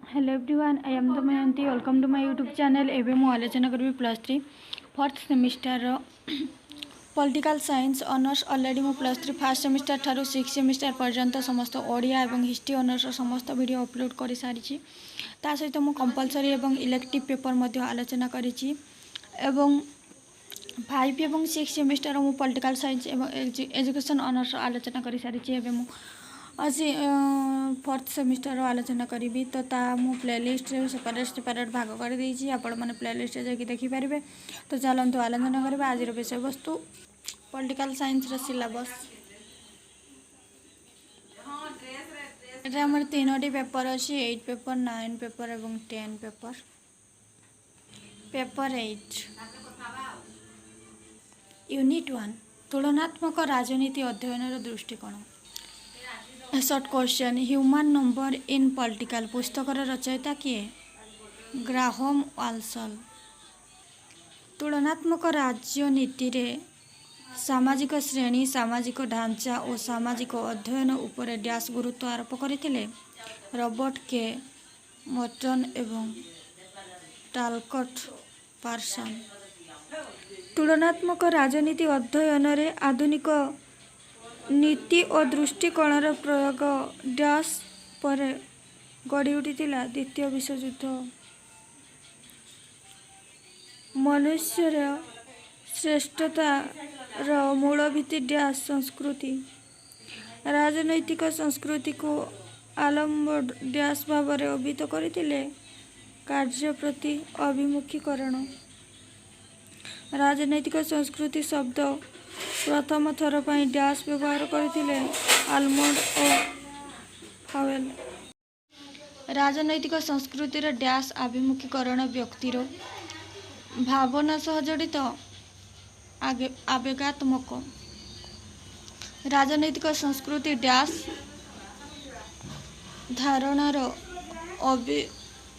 Hello everyone, I am Damayanti. Welcome to my YouTube channel. एवं मु आलोचना करी +3 fourth semester political science honours. Already मु +3 फर्स्ट सेमिस्टर ठारू 6th सेमिस्टर पर्यंत समस्त ओडिया एवं हिस्ट्री ऑनर्स समस्त वीडियो अपलोड कर सारी। ता सहित मु कंपलसरी एवं इलेक्टिव पेपर मध्य आलोचना करी। 5 एवं 6 सेमिस्टर मु पॉलिटिकल साइंस एवं एजुकेशन ऑनर्स आलोचना कर सारी। मु आज 4th सेमिस्टर आलोचना करी तो ता मु प्लेलिस्ट सेपरेट भाग कर देछि। आपण माने प्लेलिस्ट जाकि देखि पारिबे। तो चलंतु आलोचना करबा आज विषय वस्तु पॉलिटिकल साइंस रो सिलेबस। एटा हमर तीनोटी पेपर अछि, 8 पेपर, 9 पेपर एवं 10 पेपर। पेपर 8 यूनिट 1 तुलनात्मक राजनीति अध्ययन दृष्टिकोण। Short question, human number in political पुस्तकर रचयिता किए? Graham Wallas. तुलनात्मक राजनीति रे सामाजिक श्रेणी, सामाजिक ढांचा और सामाजिक अध्ययन उपर डैश गुरुत्व आरोप करथिले? रॉबर्ट के मर्टन एवं टालकट पार्सन। तुलनात्मक राजनीति अध्ययन रे आधुनिक नीति और दृष्टिकोणर प्रयोग डैश पर गढ़ी उठिथिला? द्वितीय विश्वयुद्ध। मनुष्यर श्रेष्ठतार मूल भित्ति डैश संस्कृति। राजनैतिक संस्कृति को आलम्ब डैश भाव अभिहित करथिले? कार्य प्रति अभिमुखीकरण। राजनैतिक संस्कृति शब्द प्रथम थर पर डैश व्यवहार करथिले? आलमंड और फावेल। राजनैतिक संस्कृतिर डैश अभिमुखीकरण व्यक्तिर भावना सह जड़ित आवेगात्मक। राजनैतिक संस्कृति डैश धारणार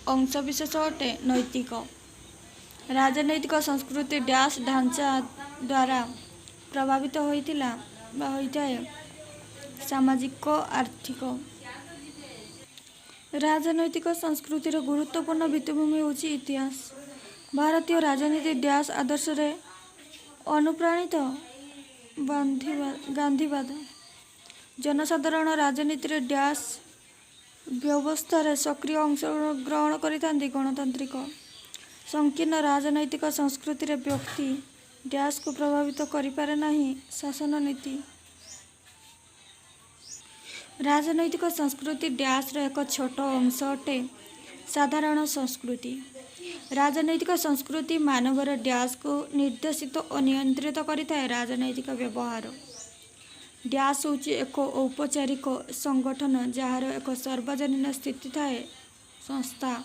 अंशविशेष अटे? नैतिक। राजनैतिक संस्कृति डैश ढांचा द्वारा प्रभावित होइथिला बा होइथाय? सामाजिक आर्थिक। राजनैतिक संस्कृतिर गुरुत्वपूर्ण भित्तिभूमि होछि इतिहास। भारतीय राजनीति डैश आदर्श रे अनुप्राणित? गांधीवाद। जनसाधारण राजनीति रे डैश व्यवस्था रे सक्रिय अंशग्रहण करिथांती? गणतांत्रिक। संकीर्ण राजनैतिक संस्कृति रे व्यक्ति डैश को प्रभावित करिपारे नाही? शासन नीति। राजनैतिक संस्कृति डैश रो एक छोट अंश अटे? साधारण संस्कृति। राजनैतिक संस्कृति मानवर डैश को निर्देशित और नियंत्रित करिथाय? राजनैतिक व्यवहार। डैश होची एक औपचारिक संगठन जहार एक सार्वजनीन स्थिति थाए? संस्था।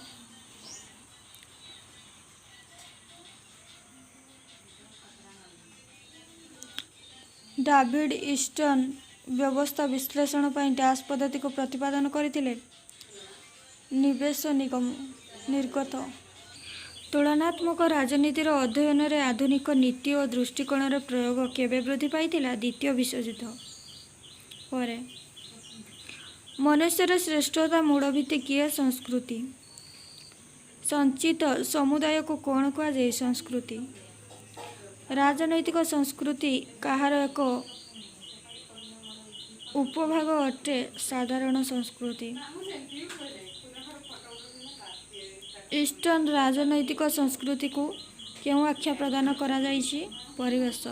डेविड ईस्टन व्यवस्था विश्लेषण पर डैश पद्धति को प्रतिपादन करथिले? निवेश निगम निर्गत। तुलनात्मक राजनीतिर अध्ययन रे आधुनिक नीति और दृष्टिकोणर प्रयोग केबे वृद्धि पाइथिला? द्वितीय विश्वयुद्ध परे। मनुष्यर श्रेष्ठता मूल भित्ति किए? संस्कृति। संचित समुदाय को कौन कहा जाए? संस्कृति। राजनैतिक संस्कृति काहार एक उपभाग अटे? साधारण संस्कृति। ईस्टर्न राजनैतिक संस्कृति को क्यों आख्या प्रदान करा जाइछि? परिवेश।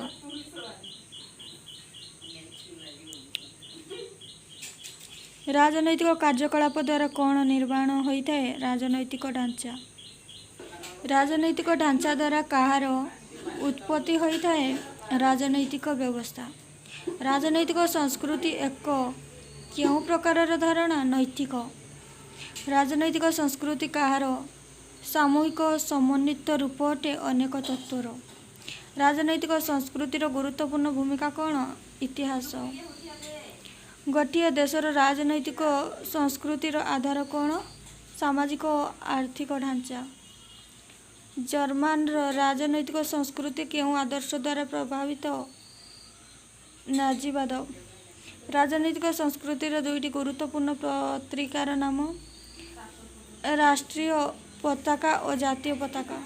राजनैतिक कार्यकलाप द्वारा कौन निर्माण होता है? राजनैतिक ढांचा। राजनैतिक ढांचा द्वारा काहार उत्पत्ति होता है? राजनैतिक व्यवस्था। राजनैतिक संस्कृति एक क्यों प्रकार धारणा? नैतिक। राजनैतिक संस्कृति काहार सामूहिक समन्वित रूप अटे? अनेक तत्वर। राजनैतिक संस्कृतिर गुरुत्वपूर्ण भूमिका कौन? इतिहास। गोटे देशर राजनैतिक संस्कृतिर आधार कौन? सामाजिक आर्थिक ढांचा। जर्मन राजनैतिक संस्कृति क्यों आदर्श द्वारा प्रभावित? नाजीवाद। राजनैतिक संस्कृतिर दुईटी गुरुत्वपूर्ण पत्रिकार नाम? राष्ट्रीय पताका और जातीय पताका।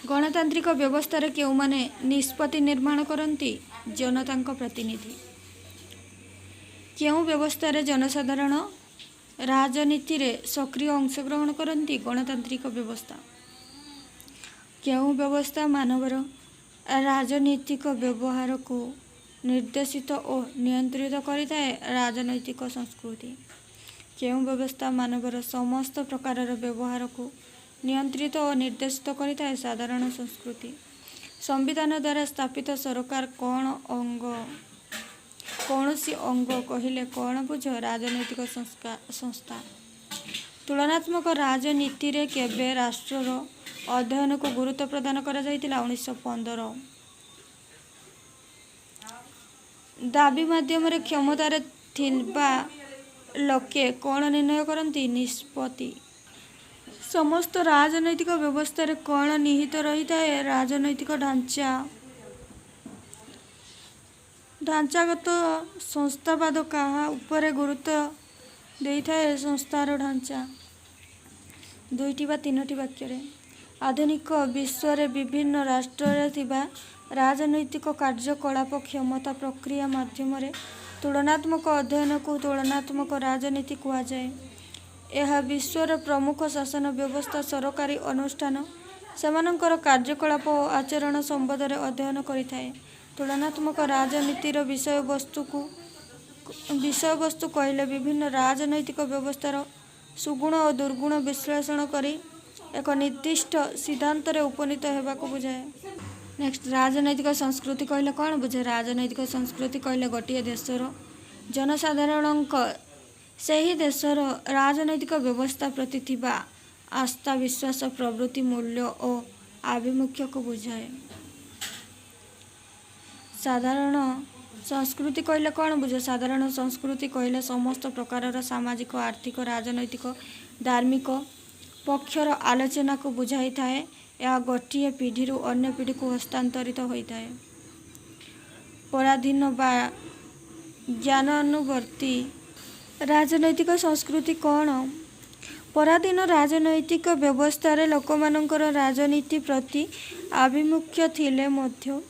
गणतांत्रिक व्यवस्था केउमाने निष्पत्ति निर्माण करती? जनता प्रतिनिधि। केउं व्यवस्था जनसाधारण राजनीति रे सक्रिय अंशग्रहण करती? गणतांत्रिक व्यवस्था। केउं व्यवस्था मानवर राजनीतिक व्यवहार को निर्देशित और नियंत्रित करिଥାଏ? राजनैतिक संस्कृति। केउं व्यवस्था मानवर समस्त प्रकार व्यवहार को नियंत्रित और निर्देशित करिଥାଏ? साधारण संस्कृति। संविधान द्वारा स्थापित सरकार कौनसी अंग कहले कौन बुझ? राजनैतिक संस्था। तुलनात्मक राजनीति रे केबे राष्ट्रर अध्ययन को गुरुत्व प्रदान करा जायतिला? 1915। दाबी माध्यम रे क्षमतार थिलबा लोके कौन निर्णय करती? निष्पत्ति। समस्त राजनैतिक व्यवस्था रे कौन निहित रही है? राजनैतिक ढांचा। ढांचागत संस्थावाद कहा उपरे गुरुत्व देई थाए? संस्थार ढांचा। 2 बा 3 वाक्य। आधुनिक विश्व रे विभिन्न राष्ट्र रे थिबा राजनैतिक कार्यकलाप क्षमता प्रक्रिया माध्यम रे तुलनात्मक अध्ययन को तुलनात्मक राजनीति कहा जाए। यह विश्वर प्रमुख शासन व्यवस्था सरकारी अनुष्ठान सेमानंकर कार्यकलाप और आचरण संबंध में अध्ययन करिଥାଏ। तुलनात्मक राजनीतिर विषय वस्तु कहले विभिन्न राजनैतिक व्यवस्थार सुगुण और दुर्गुण विश्लेषण करी एक निर्दिष्ट सिद्धांत रे उपनीत हेबाको बुझाए। नेक्स्ट, राजनैतिक संस्कृति कहले कौन बुझे? राजनैतिक संस्कृति कहले गोटे देशर जनसाधारणक सही देशर राजनैतिक व्यवस्था प्रति थिबा आस्था, विश्वास, प्रवृत्ति, मूल्य और आभिमुख्य को बुझाए। साधारण संस्कृति कहले कौन बुझे? साधारण संस्कृति कहले समस्त प्रकार सामाजिक, आर्थिक, राजनैतिक, धार्मिक पक्षर आलोचना को बुझाई थाए। यह गोटे पीढ़ी रु अन्य पीढ़ी को हस्तांतरित होता है। पराधीन बा ज्ञानानुवर्ती राजनैतिक संस्कृति कौन? पराधीन राजनैतिक व्यवस्था रे लोकमानंकर राजनीति प्रति आभिमुख्य थिले मध्य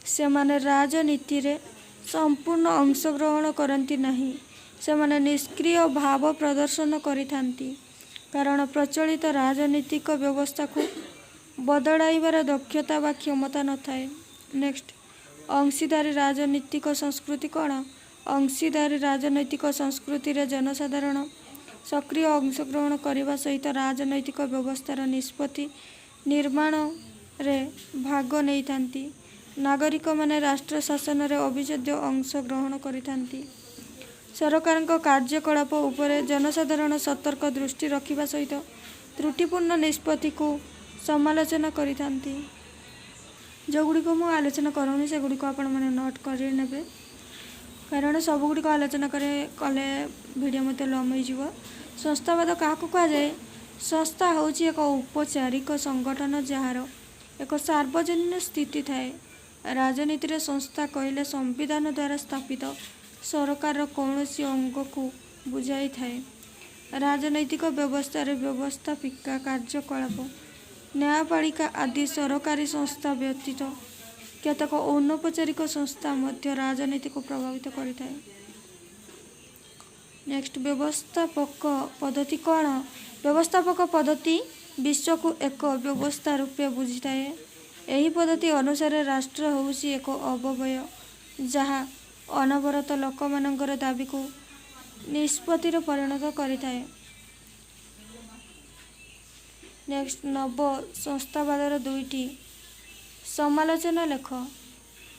सेमाने राजनीति रे संपूर्ण अंशग्रहण करती नहीं। सेमाने निष्क्रिय भाव प्रदर्शन करिथांती कारण प्रचलित राजनीतिक व्यवस्था को बदलाइबार दक्षता वा क्षमता न थाए। नेक्स्ट, अंशीदारी राजनीतिक संस्कृति कौन? अंशीदारी राजनैतिक संस्कृति रे जनसाधारण सक्रिय अंशग्रहण करने सहित राजनैतिक व्यवस्थार निष्पत्ति निर्माण रे भाग नहीं थांती। नागरिक माने राष्ट्र शासन रे अभिजात अंशग्रहण करिथांती। सरकार कार्यकलाप उपरे जनसाधारण सतर्क दृष्टि रखिबा सहित त्रुटिपूर्ण निष्पत्ति को समालोचना करिथांती। जोगुड़िक मु आलोचना करूनी सेगुड़िक आपण माने नोट करि नेबे कारण सबुगुड़िक आलोचना कले वीडियो मत लंबी जीव। संस्थावाद क्या कह जाए? संस्था हूँ एक औपचारिक संगठन जार एक सार्वजनीन स्थिति थाए। राजनीति रे संस्था कहले संविधान द्वारा स्थापित सरकार कौनसी अंग को बुझाई थाए। राजनैतिक व्यवस्था रे व्यवस्थापिका कार्यकलाप न्यायपालिका आदि सरकारी संस्था व्यतीत केतक अनौपचारिक संस्था मध्य राजनीति को प्रभावित करिଥାଏ। नेक्स्ट, व्यवस्थापक पद्धति कौन? व्यवस्थापक पद्धति विश्व को एक व्यवस्था रूपे बुझिଥାଏ। यही पद्धति अनुसार राष्ट्र होउछि एक अवयव जहाँ अनवरत लोकमानंकर दाबी को निष्पत्तिर परिणत करिଥାଏ। नेक्स्ट, नव संस्थावादर 2टी समालोचना लेख।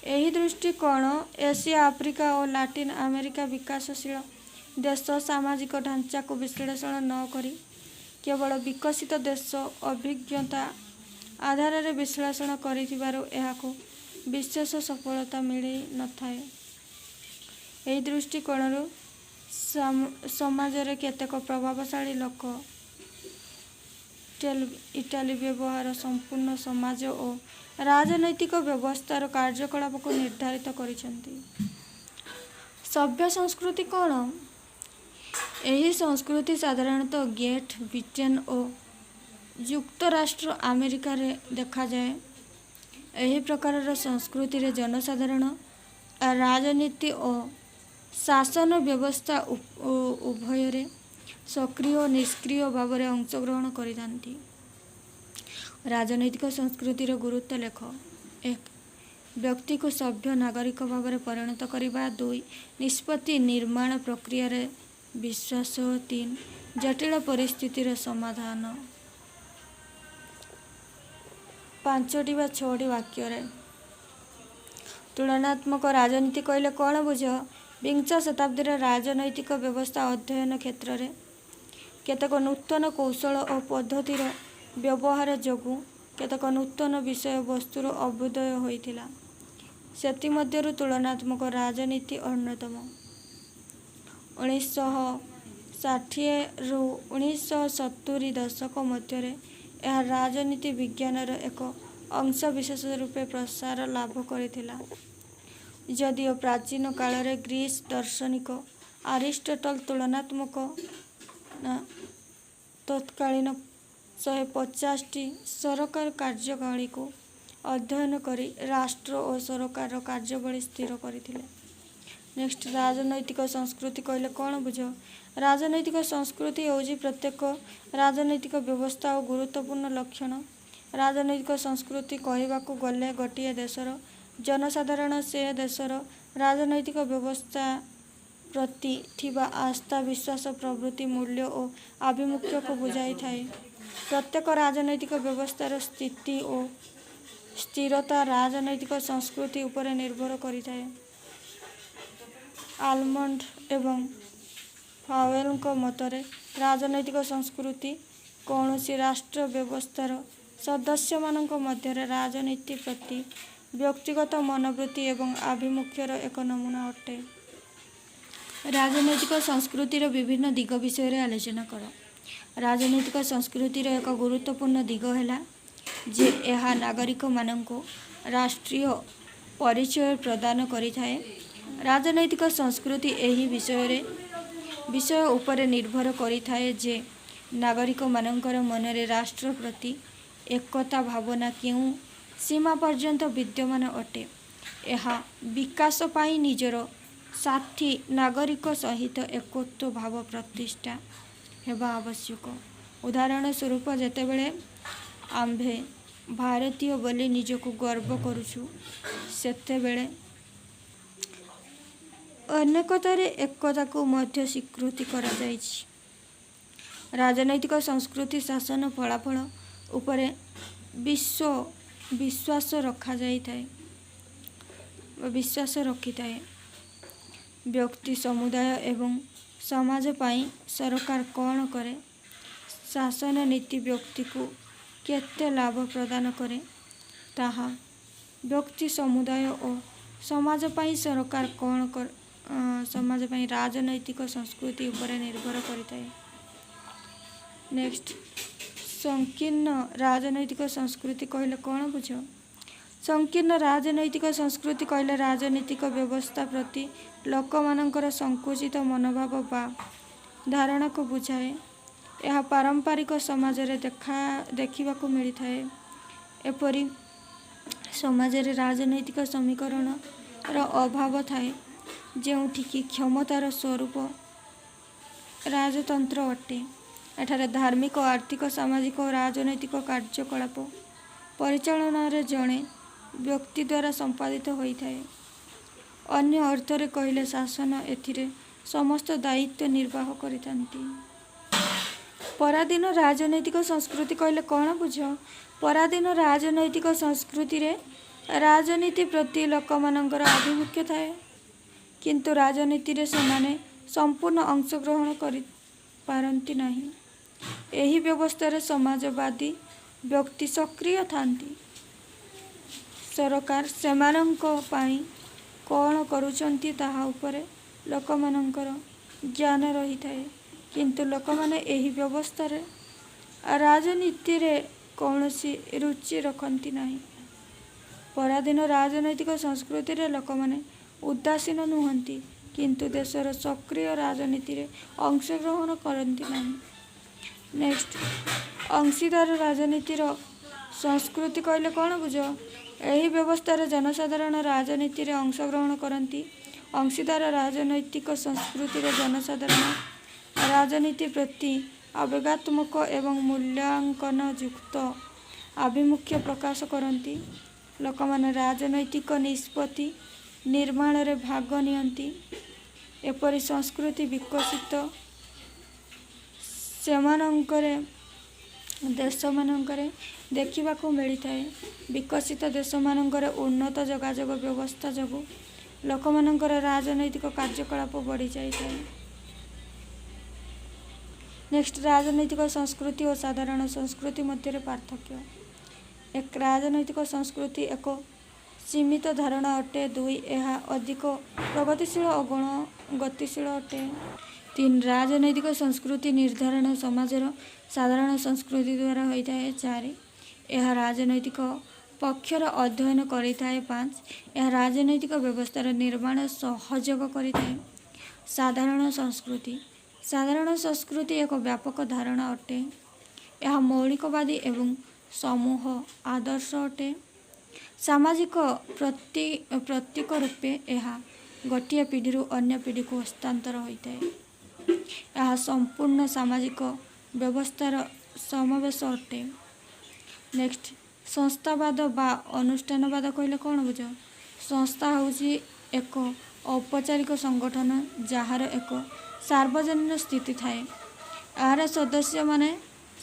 यही दृष्टिकोण एशिया, आफ्रिका और लाटिन अमेरिका विकासशील देश सामाजिक ढांचा को विश्लेषण न करी केवल विकसित देश अभिज्ञता आधार रे विश्लेषण करिथिबारु एहाको विशेष सफलता मिली न थाए। एही दृष्टिकोणरू समाज रे केतेक प्रभावशाली लोक इटाली व्यवहार संपूर्ण समाज और राजनैतिक व्यवस्थार कार्यकलाप को निर्धारित करिसेंती। सभ्य संस्कृति कौन? ଏହି ସଂସ୍କୃତି ସାଧାରଣତଃ ଗ୍ରେଟ୍ ବ୍ରିଟେନ୍ ଓ ଯୁକ୍ତରାଷ୍ଟ୍ର ଆମେରିକାରେ ଦେଖାଯାଏ। ଏହି ପ୍ରକାରର ସଂସ୍କୃତିରେ ଜନସାଧାରଣ ରାଜନୀତି ଓ ଶାସନ ବ୍ୟବସ୍ଥା ଉଭୟରେ ସକ୍ରିୟ ଓ ନିଷ୍କ୍ରିୟ ଭାବରେ ଅଂଶଗ୍ରହଣ କରିଥାନ୍ତି। ରାଜନୈତିକ ସଂସ୍କୃତିର ଗୁରୁତ୍ୱ ଲେଖ। 1. ବ୍ୟକ୍ତିକୁ ସଭ୍ୟ ନାଗରିକ ଭାବରେ ପରିଣତ କରିବା। 2. ନିଷ୍ପତ୍ତି ନିର୍ମାଣ ପ୍ରକ୍ରିୟାରେ ବିଶ୍ୱାସ। 3. ଜଟିଳ ପରିସ୍ଥିତିର ସମାଧାନ। 5ଟି ବା 6ଟି ବାକ୍ୟରେ ତୁଳନାତ୍ମକ ରାଜନୀତି କହିଲେ କ'ଣ ବୁଝ? ବିଂଶ ଶତାବ୍ଦୀର ରାଜନୈତିକ ବ୍ୟବସ୍ଥା ଅଧ୍ୟୟନ କ୍ଷେତ୍ରରେ କେତେକ ନୂତନ କୌଶଳ ଓ ପଦ୍ଧତିର ବ୍ୟବହାର ଯୋଗୁଁ କେତେକ ନୂତନ ବିଷୟବସ୍ତୁର ଅଭ୍ୟୁଦୟ ହୋଇଥିଲା। ସେଥିମଧ୍ୟରୁ ତୁଳନାତ୍ମକ ରାଜନୀତି ଅନ୍ୟତମ। 1960ରୁ 1970 ଦଶକ ମଧ୍ୟରେ ଏହା ରାଜନୀତି ବିଜ୍ଞାନର ଏକ ଅଂଶବିଶେଷ ରୂପେ ପ୍ରସାର ଲାଭ କରିଥିଲା। ଯଦିଓ ପ୍ରାଚୀନ କାଳରେ ଗ୍ରୀସ୍ ଦାର୍ଶନିକ ଆରିଷ୍ଟଟଲ ତୁଳନାତ୍ମକ ତତ୍କାଳୀନ 150ଟି ସରକାର କାର୍ଯ୍ୟବଳୀକୁ ଅଧ୍ୟୟନ କରି ରାଷ୍ଟ୍ର ଓ ସରକାରର କାର୍ଯ୍ୟବଳୀ ସ୍ଥିର କରିଥିଲେ। ନେକ୍ସଟ, ରାଜନୈତିକ ସଂସ୍କୃତି କହିଲେ କ'ଣ ବୁଝ? ରାଜନୈତିକ ସଂସ୍କୃତି ହେଉଛି ପ୍ରତ୍ୟେକ ରାଜନୈତିକ ବ୍ୟବସ୍ଥା ଓ ଗୁରୁତ୍ୱପୂର୍ଣ୍ଣ ଲକ୍ଷଣ। ରାଜନୈତିକ ସଂସ୍କୃତି କହିବାକୁ ଗଲେ ଗୋଟିଏ ଦେଶର ଜନସାଧାରଣ ସେ ଦେଶର ରାଜନୈତିକ ବ୍ୟବସ୍ଥା ପ୍ରତି ଥିବା ଆସ୍ଥା, ବିଶ୍ୱାସ, ପ୍ରଭୃତି ମୂଲ୍ୟ ଓ ଆଭିମୁଖ୍ୟକୁ ବୁଝାଇଥାଏ। ପ୍ରତ୍ୟେକ ରାଜନୈତିକ ବ୍ୟବସ୍ଥାର ସ୍ଥିତି ଓ ସ୍ଥିରତା ରାଜନୈତିକ ସଂସ୍କୃତି ଉପରେ ନିର୍ଭର କରିଥାଏ। ଆଲମଣ୍ଡ ଏବଂ ପାୱେଲଙ୍କ ମତରେ ରାଜନୈତିକ ସଂସ୍କୃତି କୌଣସି ରାଷ୍ଟ୍ର ବ୍ୟବସ୍ଥାର ସଦସ୍ୟମାନଙ୍କ ମଧ୍ୟରେ ରାଜନୀତି ପ୍ରତି ବ୍ୟକ୍ତିଗତ ମନୋବୃତ୍ତି ଏବଂ ଆଭିମୁଖ୍ୟର ଏକ ନମୁନା ଅଟେ। ରାଜନୈତିକ ସଂସ୍କୃତିର ବିଭିନ୍ନ ଦିଗ ବିଷୟରେ ଆଲୋଚନା କର। ରାଜନୈତିକ ସଂସ୍କୃତିର ଏକ ଗୁରୁତ୍ୱପୂର୍ଣ୍ଣ ଦିଗ ହେଲା ଯେ ଏହା ନାଗରିକମାନଙ୍କୁ ରାଷ୍ଟ୍ରୀୟ ପରିଚୟ ପ୍ରଦାନ କରିଥାଏ। ରାଜନୈତିକ ସଂସ୍କୃତି ଏହି ବିଷୟ ଉପରେ ନିର୍ଭର କରିଥାଏ ଯେ ନାଗରିକମାନଙ୍କର ମନରେ ରାଷ୍ଟ୍ର ପ୍ରତି ଏକତା ଭାବନା କେଉଁ ସୀମା ପର୍ଯ୍ୟନ୍ତ ବିଦ୍ୟମାନ ଅଟେ। ଏହା ବିକାଶ ପାଇଁ ନିଜର ସାଥୀ ନାଗରିକ ସହିତ ଏକତ୍ୱ ଭାବ ପ୍ରତିଷ୍ଠା ହେବା ଆବଶ୍ୟକ। ଉଦାହରଣ ସ୍ୱରୂପ, ଯେତେବେଳେ ଆମ୍ଭେ ଭାରତୀୟ ବୋଲି ନିଜକୁ ଗର୍ବ କରୁଛୁ, ସେତେବେଳେ ଅନେକତାରେ ଏକତାକୁ ମଧ୍ୟ ସ୍ୱୀକୃତି କରାଯାଇଛି। ରାଜନୈତିକ ସଂସ୍କୃତି ଶାସନ ଫଳାଫଳ ଉପରେ ବିଶ୍ୱାସ ରଖିଥାଏ। ବ୍ୟକ୍ତି, ସମୁଦାୟ ଏବଂ ସମାଜ ପାଇଁ ସରକାର କ'ଣ କରେ, ଶାସନ ନୀତି ବ୍ୟକ୍ତିକୁ କେତେ ଲାଭ ପ୍ରଦାନ କରେ, ତାହା ବ୍ୟକ୍ତି, ସମୁଦାୟ ଓ ସମାଜ ପାଇଁ ସରକାର କ'ଣ କରେ ସମାଜ ପାଇଁ ରାଜନୈତିକ ସଂସ୍କୃତି ଉପରେ ନିର୍ଭର କରିଥାଏ। ନେକ୍ସଟ, ସଂକୀର୍ଣ୍ଣ ରାଜନୈତିକ ସଂସ୍କୃତି କହିଲେ କ'ଣ ବୁଝ? ସଂକୀର୍ଣ୍ଣ ରାଜନୈତିକ ସଂସ୍କୃତି କହିଲେ ରାଜନୈତିକ ବ୍ୟବସ୍ଥା ପ୍ରତି ଲୋକମାନଙ୍କର ସଙ୍କୁଚିତ ମନୋଭାବ ବା ଧାରଣାକୁ ବୁଝାଏ। ଏହା ପାରମ୍ପରିକ ସମାଜରେ ଦେଖିବାକୁ ମିଳିଥାଏ। ଏପରି ସମାଜରେ ରାଜନୈତିକ ସମୀକରଣର ଅଭାବ ଥାଏ ଯେଉଁଠିକି କ୍ଷମତାର ସ୍ୱରୂପ ରାଜତନ୍ତ୍ର ଅଟେ। ଏଠାରେ ଧାର୍ମିକ, ଆର୍ଥିକ, ସାମାଜିକ ଓ ରାଜନୈତିକ କାର୍ଯ୍ୟକଳାପ ପରିଚାଳନାରେ ଜଣେ ବ୍ୟକ୍ତି ଦ୍ୱାରା ସମ୍ପାଦିତ ହୋଇଥାଏ। ଅନ୍ୟ ଅର୍ଥରେ କହିଲେ ଶାସନ ଏଥିରେ ସମସ୍ତ ଦାୟିତ୍ୱ ନିର୍ବାହ କରିଥାନ୍ତି। ପରାଧୀନ ରାଜନୈତିକ ସଂସ୍କୃତି କହିଲେ କ'ଣ ବୁଝ? ପରାଧୀନ ରାଜନୈତିକ ସଂସ୍କୃତିରେ ରାଜନୀତି ପ୍ରତି ଲୋକମାନଙ୍କର ଆଭିମୁଖ୍ୟ ଥାଏ, କିନ୍ତୁ ରାଜନୀତିରେ ସେମାନେ ସମ୍ପୂର୍ଣ୍ଣ ଅଂଶଗ୍ରହଣ କରିପାରନ୍ତି ନାହିଁ। ଏହି ବ୍ୟବସ୍ଥାରେ ସମାଜବାଦୀ ବ୍ୟକ୍ତି ସକ୍ରିୟ ଥାନ୍ତି। ସରକାର ସେମାନଙ୍କ ପାଇଁ କ'ଣ କରୁଛନ୍ତି ତାହା ଉପରେ ଲୋକମାନଙ୍କର ଜ୍ଞାନ ରହିଥାଏ, କିନ୍ତୁ ଲୋକମାନେ ଏହି ବ୍ୟବସ୍ଥାରେ ରାଜନୀତିରେ କୌଣସି ରୁଚି ରଖନ୍ତି ନାହିଁ। ପରାଧୀନ ରାଜନୈତିକ ସଂସ୍କୃତିରେ ଲୋକମାନେ ଉଦାସୀନ ନୁହନ୍ତି, କିନ୍ତୁ ଦେଶର ସକ୍ରିୟ ରାଜନୀତିରେ ଅଂଶଗ୍ରହଣ କରନ୍ତି ନାହିଁ। ନେକ୍ସଟ, ଅଂଶୀଦାର ରାଜନୀତିର ସଂସ୍କୃତି କହିଲେ କ'ଣ ବୁଝ? ଏହି ବ୍ୟବସ୍ଥାରେ ଜନସାଧାରଣ ରାଜନୀତିରେ ଅଂଶଗ୍ରହଣ କରନ୍ତି। ଅଂଶୀଦାର ରାଜନୈତିକ ସଂସ୍କୃତିରେ ଜନସାଧାରଣ ରାଜନୀତି ପ୍ରତି ଆବେଗାତ୍ମକ ଏବଂ ମୂଲ୍ୟାଙ୍କନ ଯୁକ୍ତ ଆଭିମୁଖ୍ୟ ପ୍ରକାଶ କରନ୍ତି। ଲୋକମାନେ ରାଜନୈତିକ ନିଷ୍ପତ୍ତି ନିର୍ମାଣରେ ଭାଗ ନିଅନ୍ତି। ଏପରି ସଂସ୍କୃତି ବିକଶିତ ଦେଶମାନଙ୍କରେ ଦେଖିବାକୁ ମିଳିଥାଏ। ବିକଶିତ ଦେଶମାନଙ୍କରେ ଉନ୍ନତ ଯୋଗାଯୋଗ ବ୍ୟବସ୍ଥା ଯୋଗୁଁ ଲୋକମାନଙ୍କର ରାଜନୈତିକ କାର୍ଯ୍ୟକଳାପ ବଢ଼ିଯାଇଥାଏ। ନେକ୍ସଟ, ରାଜନୈତିକ ସଂସ୍କୃତି ଓ ସାଧାରଣ ସଂସ୍କୃତି ମଧ୍ୟରେ ପାର୍ଥକ୍ୟ। ଏକ, ରାଜନୈତିକ ସଂସ୍କୃତି ଏକ ସୀମିତ ଧାରଣା ଅଟେ। 2, ଏହା ଅଧିକ ପ୍ରଗତିଶୀଳ ଓ ଗତିଶୀଳ ଅଟେ। 3, ରାଜନୈତିକ ସଂସ୍କୃତି ନିର୍ଦ୍ଧାରଣ ସମାଜର ସାଧାରଣ ସଂସ୍କୃତି ଦ୍ୱାରା ହୋଇଥାଏ। 4, ଏହା ରାଜନୈତିକ ପକ୍ଷର ଅଧ୍ୟୟନ କରିଥାଏ। 5, ଏହା ରାଜନୈତିକ ବ୍ୟବସ୍ଥାର ନିର୍ମାଣ ସହଯୋଗ କରିଥାଏ। ସାଧାରଣ ସଂସ୍କୃତି। ସାଧାରଣ ସଂସ୍କୃତି ଏକ ବ୍ୟାପକ ଧାରଣା ଅଟେ। ଏହା ମୌଳିକବାଦୀ ଏବଂ ସମୂହ ଆଦର୍ଶ ଅଟେ। ସାମାଜିକ ପ୍ରତୀକ ରୂପେ ଏହା ଗୋଟିଏ ପିଢ଼ିରୁ ଅନ୍ୟ ପିଢ଼ିକୁ ହସ୍ତାନ୍ତର ହୋଇଥାଏ। ଏହା ସମ୍ପୂର୍ଣ୍ଣ ସାମାଜିକ ବ୍ୟବସ୍ଥାର ସମାବେଶ ଅଟେ। ନେକ୍ସଟ, ସଂସ୍ଥାବାଦ ବା ଅନୁଷ୍ଠାନବାଦ କହିଲେ କ'ଣ ବୁଝ? ସଂସ୍ଥା ହେଉଛି ଏକ ଔପଚାରିକ ସଂଗଠନ ଯାହାର ଏକ ସାର୍ବଜନୀନ ସ୍ଥିତି ଥାଏ। ଏହାର ସଦସ୍ୟମାନେ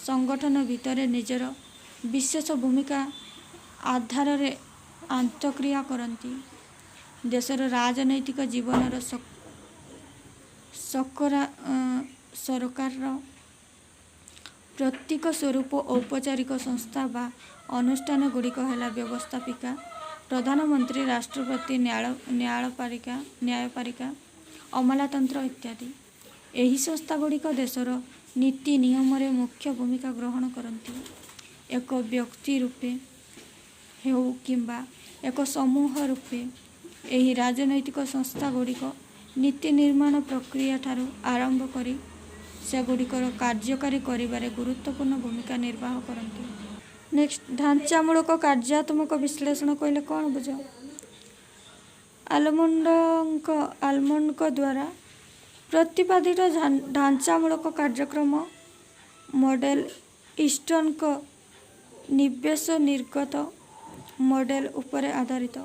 ସଂଗଠନ ଭିତରେ ନିଜର ବିଶେଷ ଭୂମିକା ଆଧାରରେ ଆନ୍ତଃକ୍ରିୟା କରନ୍ତି। ଦେଶର ରାଜନୈତିକ ଜୀବନର ସରକାରର ପ୍ରତୀକ ସ୍ୱରୂପ ଔପଚାରିକ ସଂସ୍ଥା ବା ଅନୁଷ୍ଠାନଗୁଡ଼ିକ ହେଲା ବ୍ୟବସ୍ଥାପିକା, ପ୍ରଧାନମନ୍ତ୍ରୀ, ରାଷ୍ଟ୍ରପତି, ନ୍ୟାୟପାଳିକା, ଅମଲାତନ୍ତ୍ର ଇତ୍ୟାଦି। ଏହି ସଂସ୍ଥାଗୁଡ଼ିକ ଦେଶର ନୀତି ନିୟମରେ ମୁଖ୍ୟ ଭୂମିକା ଗ୍ରହଣ କରନ୍ତି। ଏକ ବ୍ୟକ୍ତି ରୂପେ ହେଉ କିମ୍ବା ଏକ ସମୂହ ରୂପେ ଏହି ରାଜନୈତିକ ସଂସ୍ଥାଗୁଡ଼ିକ ନୀତି ନିର୍ମାଣ ପ୍ରକ୍ରିୟାଠାରୁ ଆରମ୍ଭ କରି ସେଗୁଡ଼ିକର କାର୍ଯ୍ୟକାରୀ କରିବାରେ ଗୁରୁତ୍ୱପୂର୍ଣ୍ଣ ଭୂମିକା ନିର୍ବାହ କରନ୍ତି। ନେକ୍ସଟ, ଢାଞ୍ଚାମୂଳକ କାର୍ଯ୍ୟାତ୍ମକ ବିଶ୍ଳେଷଣ କହିଲେ କ'ଣ ବୁଝ? ଆଲମଣ୍ଡଙ୍କ ଦ୍ୱାରା ପ୍ରତିପାଦିତ ଢାଞ୍ଚାମୂଳକ କାର୍ଯ୍ୟକ୍ରମ ମଡେଲ ଇଷ୍ଟର୍ଣ୍ଣଙ୍କ ନିବେଶ ନିର୍ଗତ ମଡେଲ ଉପରେ ଆଧାରିତ।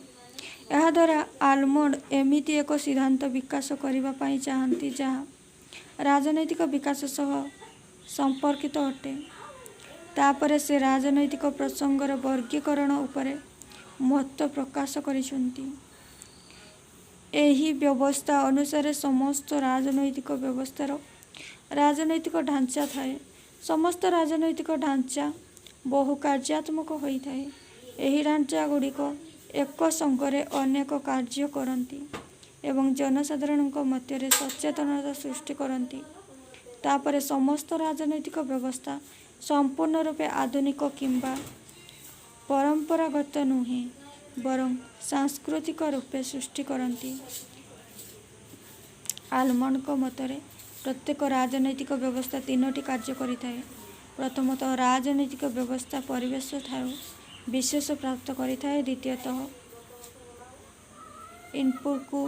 ଏହାଦ୍ୱାରା ଆଲମଣ୍ଡ ଏମିତି ଏକ ସିଦ୍ଧାନ୍ତ ବିକାଶ କରିବା ପାଇଁ ଚାହାନ୍ତି ଯାହା ରାଜନୈତିକ ବିକାଶ ସହ ସମ୍ପର୍କିତ ଅଟେ। ତାପରେ ସେ ରାଜନୈତିକ ପ୍ରସଙ୍ଗର ବର୍ଗୀକରଣ ଉପରେ ମତ ପ୍ରକାଶ କରିଛନ୍ତି। ଏହି ବ୍ୟବସ୍ଥା ଅନୁସାରେ ସମସ୍ତ ରାଜନୈତିକ ବ୍ୟବସ୍ଥାର ରାଜନୈତିକ ଢାଞ୍ଚା ଥାଏ। ସମସ୍ତ ରାଜନୈତିକ ଢାଞ୍ଚା ବହୁ କାର୍ଯ୍ୟାତ୍ମକ ହୋଇଥାଏ। ଏହି ଢାଞ୍ଚାଗୁଡ଼ିକ ଏକ ସଙ୍ଗରେ ଅନେକ କାର୍ଯ୍ୟ କରନ୍ତି ଏବଂ ଜନସାଧାରଣଙ୍କ ମଧ୍ୟରେ ସଚେତନତା ସୃଷ୍ଟି କରନ୍ତି। ତାପରେ ସମସ୍ତ ରାଜନୈତିକ ବ୍ୟବସ୍ଥା ସମ୍ପୂର୍ଣ୍ଣ ରୂପେ ଆଧୁନିକ କିମ୍ବା ପରମ୍ପରାଗତ ନୁହେଁ ବରଂ ସାଂସ୍କୃତିକ ରୂପେ ସୃଷ୍ଟି କରନ୍ତି। ଆଲମଣ୍ଡଙ୍କ ମତରେ ପ୍ରତ୍ୟେକ ରାଜନୈତିକ ବ୍ୟବସ୍ଥା 3ଟି କାର୍ଯ୍ୟ କରିଥାଏ। ପ୍ରଥମତଃ, ରାଜନୈତିକ ବ୍ୟବସ୍ଥା ପରିବେଶଠାରୁ ବିଶେଷ ପ୍ରାପ୍ତ କରିଥାଏ। ଦ୍ୱିତୀୟତଃ, ଇନପୁଟକୁ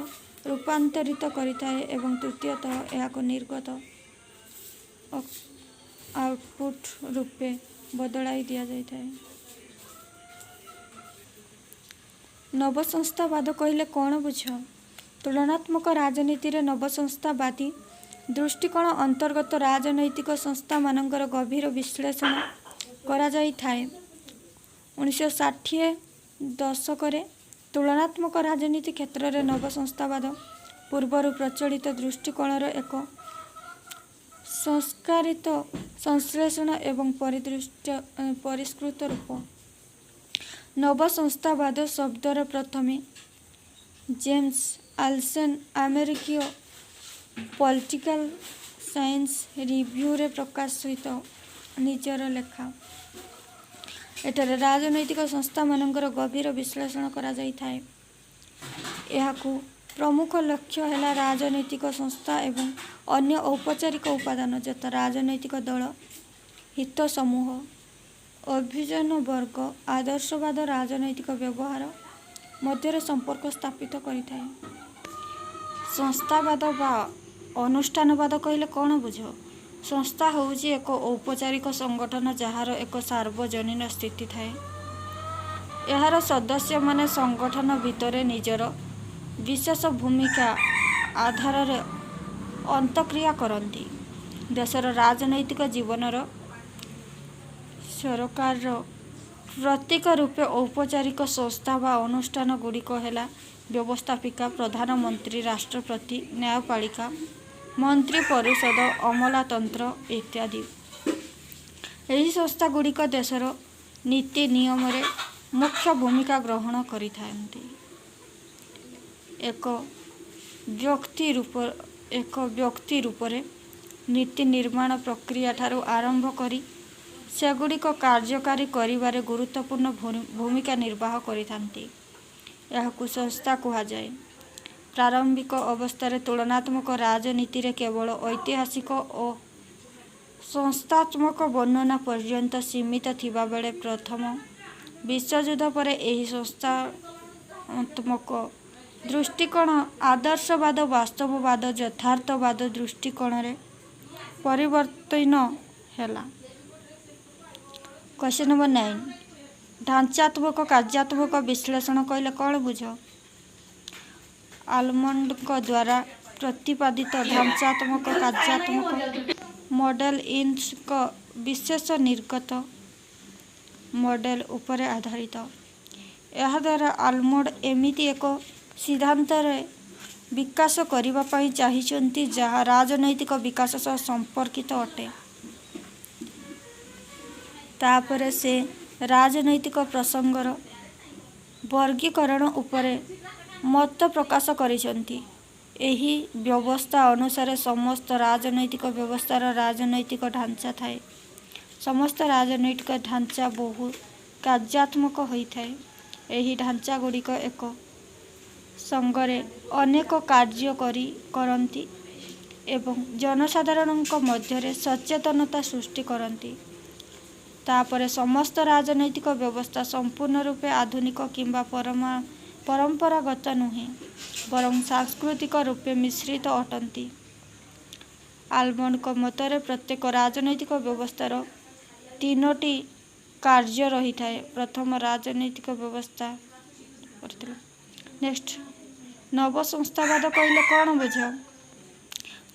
ରୂପାନ୍ତରିତ କରିଥାଏ ଏବଂ ତୃତୀୟତଃ, ଏହାକୁ ନିର୍ଗତ ଆଉଟପୁଟ ରୂପେ ବଦଳାଇ ଦିଆଯାଇଥାଏ। ନବସଂସ୍ଥାବାଦ କହିଲେ କ'ଣ ବୁଝ? ତୁଳନାତ୍ମକ ରାଜନୀତିରେ ନବସଂସ୍ଥାବାଦୀ ଦୃଷ୍ଟିକୋଣ ଅନ୍ତର୍ଗତ ରାଜନୈତିକ ସଂସ୍ଥାମାନଙ୍କର ଗଭୀର ବିଶ୍ଳେଷଣ କରାଯାଇଥାଏ। 1960 ଦଶକରେ ତୁଳନାତ୍ମକ ରାଜନୀତି କ୍ଷେତ୍ରରେ ନବସଂସ୍ଥାବାଦ ପୂର୍ବରୁ ପ୍ରଚଳିତ ଦୃଷ୍ଟିକୋଣର ଏକ ସଂସ୍କାରିତ ସଂଶ୍ଳେଷଣ ଏବଂ ପରିଷ୍କୃତ ରୂପ। ନବସଂସ୍ଥାବାଦ ଶବ୍ଦର ପ୍ରଥମେ ଜେମ୍ସ ଆଲସେନ ଆମେରିକୀୟ ପଲିଟିକାଲ ସାଇନ୍ସ ରିଭ୍ୟୁରେ ପ୍ରକାଶିତ ନିଜର ଲେଖା। ଏଠାରେ ରାଜନୈତିକ ସଂସ୍ଥାମାନଙ୍କର ଗଭୀର ବିଶ୍ଳେଷଣ କରାଯାଇଥାଏ। ଏହାକୁ प्रमुख लक्ष्य है राजनैतिक संस्था एवं अन्य औपचारिक उपादान यथा राजनैतिक दल, हित समूह, अभिजन वर्ग, आदर्शवाद राजनैतिक व्यवहार मध्य संपर्क स्थापित करिथाए। संस्थावाद बा अनुष्ठानवाद कहले कौन बुझ? संस्था होउची एक औपचारिक संगठन जार एक सार्वजनीन स्थिति थाए। यार सदस्य माने संगठन भितर निजर विशेष भूमिका आधार रे अंतक्रिया करती। देशर राजनैतिक जीवनर सरकार प्रतीक रूपे औपचारिक संस्था व अनुष्ठान गुड़िक है व्यवस्थापिका, प्रधानमंत्री, राष्ट्रपति, न्यायपालिका, मंत्री परिषद, अमलातंत्र इत्यादि। यही संस्था गुड़िक देशर नीति नियम रे मुख्य भूमिका ग्रहण करिथांती। एक व्यक्ति रूप रे नीति निर्माण प्रक्रिया ठारू आरंभ करी सेगुड़िक कार्यकारी करिबारे गुरुत्वपूर्ण भूमिका निर्वाह करिथांती। यहाकू संस्था कहा जाए। प्रारंभिक अवस्था तुलनात्मक राजनीति रे केवल ऐतिहासिक और संस्थात्मक वर्णना पर्यंत सीमित थिबा बेले प्रथम विश्वयुद्ध पर एही संस्थात्मक दृष्टिकोण आदर्शवाद, वास्तववाद, यथार्थवाद दृष्टिकोण रे परिवर्तन हैला। क्वेश्चन नंबर 9, ढांचात्मक कार्यात्मक विश्लेषण कहले कौन बुझ? आलमंड द्वारा प्रतिपादित ढांचात्मक कार्यात्मक मॉडल इन्क विशेष निर्गत मॉडल उपरे आधारित। यह द्वारा आलमंड एमिति एक सिद्धांत विकास करिबा पई चाहिचंती जहाँ राजनैतिक विकास सह संपर्कित अटे। तापर से राजनैतिक प्रसंगर वर्गीकरण उपरे मत प्रकाश करिसंती। एही व्यवस्था अनुसार समस्त राजनैतिक व्यवस्थार राजनैतिक ढांचा थाए। समस्त राजनैतिक ढांचा बहु कार्यात्मक होइथाए। एही ढांचा गुड़िक एक संगरे अनेक कार्य करती एवं जनसाधारण मध्य सचेतनता सृष्टि करती। तापर समस्त राजनैतिक व्यवस्था संपूर्ण रूपे आधुनिक किंबा परंपरागत नुहे बरं सांस्कृतिक रूपे मिश्रित अटंती। आलमंड मतरे प्रत्येक राजनैतिक व्यवस्थार तीनोटी कार्य रही थाए। प्रथम राजनैतिक व्यवस्था। नेक्स्ट, नव संस्थावाद कहले कौन बुझ?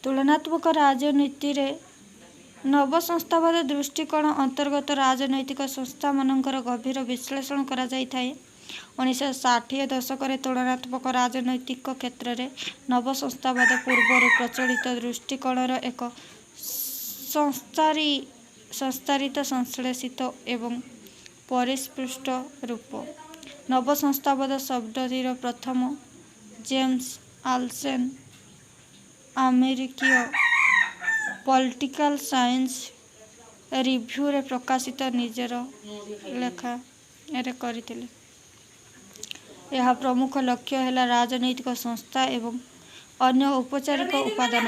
तुलनात्मक राजनीति रे नव संस्थावाद दृष्टिकोण अंतर्गत राजनैतिक संस्था मानकर गभीर विश्लेषण करा जाय थाए। 1960 दशक तुलनात्मक राजनैतिक क्षेत्र में नव संस्थावाद पूर्वर प्रचलित दृष्टिकोणर एक संस्कारित संश्लेषित एवं परिस्पृष्ट रूप। नव संस्थावाद शब्दटीर प्रथम जेम्स आल्सेन अमेरिकीय पॉलिटिकल साइंस रिव्यू रे प्रकाशित निजर लेखा करथिले। यह प्रमुख लक्ष्य है राजनैतिक संस्था एवं अन्य औपचारिक उपादान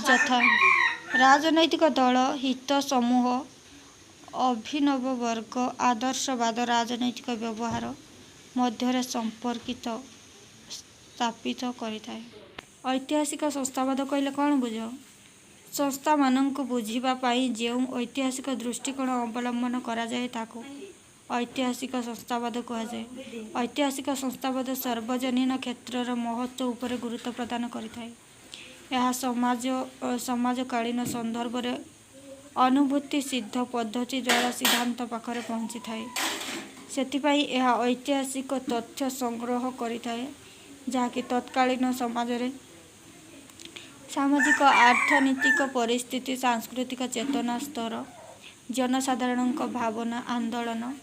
यथा राजनैतिक दल, हित समूह, अभिनव वर्ग, आदर्शवाद राजनैतिक व्यवहार मध्य संपर्कित स्थापित करिथाए। ऐतिहासिक संस्थावाद कहले कौन बुझ? संस्था मानक बुझिबा पाई जेउ ऐतिहासिक दृष्टिकोण अवलंबन करा जाए ताको ऐतिहासिक संस्थावाद कहा जाए। ऐतिहासिक संस्थावाद सार्वजनीन क्षेत्रर महत्व उपरे गुरुत्व प्रदान करिथाए। यह समाजकालीन संदर्भ रे अनुभूति सिद्ध पद्धति द्वारा सिद्धांत पाखरे पहुँची थाए। सेथिपाई यह ऐतिहासिक तथ्य संग्रह करिथाए जहाँकि तत्कालीन समाज रे सामाजिक अर्थनीतिक परिस्थिति, सांस्कृतिक चेतना स्तर, जनसाधारण भावना, आंदोलन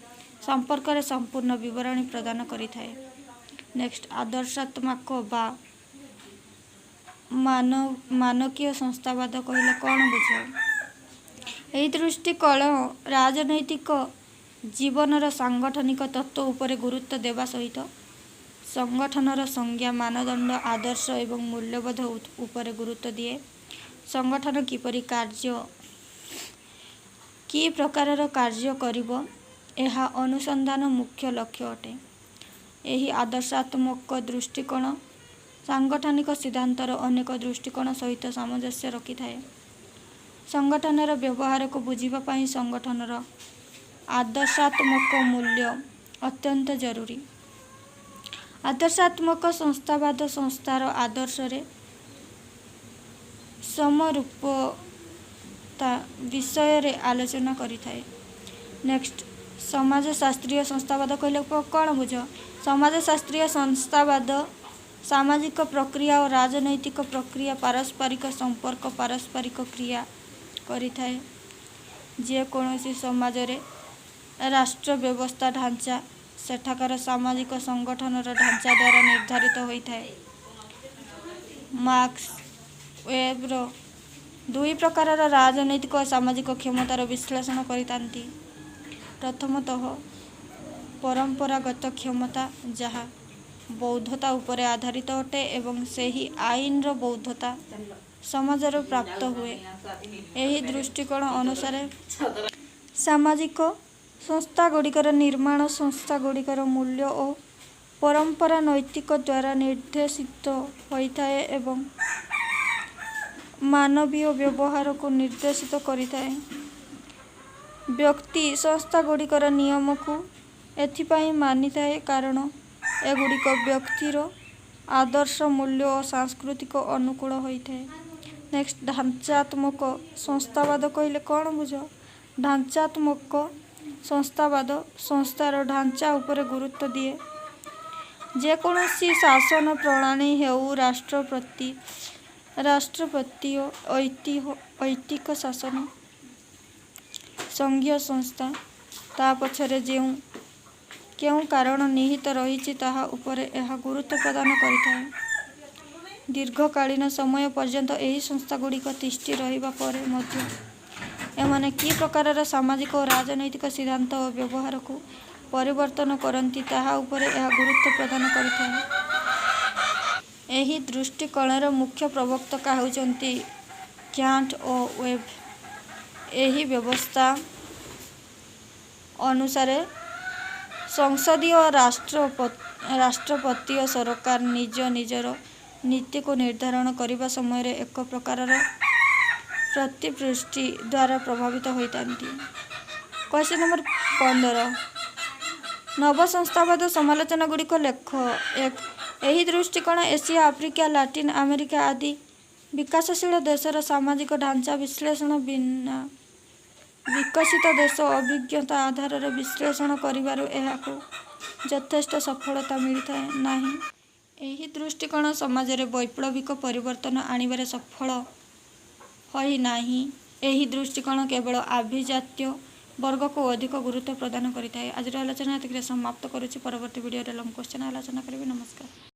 संपर्क रे संपूर्ण विवरणी प्रदान करिथाए। नेक्स्ट, आदर्शात्मक बा मानकीय संस्थावाद कहले कौन बुझ? यही दृष्टिकोण राजनैतिक जीवनर सांगठनिक तत्व उपरे गुरुत्व देवा सहित संगठनर संज्ञा मानदंड आदर्श एवं मूल्यबोध उपरे गुरुत्व दिए। संगठन किपरि कार्य कि प्रकारर कार्य करिबो एहा अनुसंधान मुख्य लक्ष्य अटे। एही आदर्शात्मक दृष्टिकोण सांगठनिक सिद्धांतर अनेक दृष्टिकोण सहित सामंजस्य रखिथाए। संगठनर व्यवहार को बुझिबा पई संगठनर आदर्शात्मक मूल्य अत्यंत जरूरी। आदर्शात्मक संस्थावाद संस्थार आदर्श रे समरूपता विषय रे आलोचना करिथाए। नेक्स्ट समाजशास्त्रीय संस्थावाद कहले कौन बुझ? समाजशास्त्रीय संस्थावाद सामाजिक प्रक्रिया और राजनैतिक प्रक्रिया पारस्परिक संपर्क पारस्परिक क्रिया करिथाए। जे कोनोसी समाज रे राष्ट्र व्यवस्था ढांचा सेठाकार सामाजिक संगठनर ढांचा द्वारा निर्धारित होइथाए। मार्क्स वेबर दुई प्रकारर राजनैतिक और सामाजिक क्षमतार विश्लेषण करितांती। प्रथमतः परंपरागत क्षमता जहा बौद्धता उपरे आधारित अटे एवं सेही आईनर बौद्धता समाजर प्राप्त हुए। एही दृष्टिकोण अनुसार सामाजिक संस्थागुड़िकर निर्माण संस्थागुड़िकर मूल्य और परंपरा नैतिक द्वारा निर्देशित होइथाए एवं मानवीय व्यवहार को निर्देशित करिथाए। व्यक्ति संस्थागुड़िकर नियम को एथिपाई मानिथाए कारण एगुड़िक व्यक्तिर आदर्श मूल्य और सांस्कृतिक अनुकूल होइथाए। नेक्स्ट ढांचात्मक संस्थावाद कहले कौन बुझ? ढांचात्मक संस्थावाद संस्थार ढांचा उपरे गुरुत्व दिए। जेकोसी शासन प्रणाली हेउ राष्ट्रपति ऐतिक शासन संघीय संस्था ता पछरे जेउ केउ कारण निहित रही ताहा उपरे एहा गुरुत्व प्रदान करिथाए। दीर्घकालीन समय पर्यंत एही संस्था गुड़िक तिष्ठि रहिबा परे मध्य एमाने कि प्रकारर सामाजिक और राजनैतिक सिद्धांत और व्यवहार को परिवर्तन करती ताहा उपरे एहा गुरुत्व प्रदान करिथाए। एही दृष्टिकोणर मुख्य प्रवक्ता होउचंती क्यांट और वेब। एही व्यवस्था अनुसार संसदीय राष्ट्रपति और सरकार निज निजर नीति को निर्धारण करने समय एक प्रकारर प्रतिपृष्टि द्वारा प्रभावित होइतांती। क्वेश्चन नंबर 15 नव संस्थावाद समालोचना गुड़िक लेख। एक एही दृष्टिकोण एशिया आफ्रिका लाटिन अमेरिका आदि विकासशील देशर सामाजिक ढांचा विश्लेषण बिना विकसित देश अभिज्ञता आधार रे विश्लेषण करिबारु एहाको यथेष्ट सफलता मिलिथाए नाही। एही दृष्टिकोण समाज रे वैप्लविक परिवर्तन आनिबारे सफल होई नाही। एही दृष्टिकोण केवल अभिजात्य वर्ग को अधिक गुरुत्व प्रदान करिथाए। आज आलोचना एतिके समाप्त करुछि। परवर्ती वीडियो रे लंग क्वेश्चन आलोचना करिबे। नमस्कार।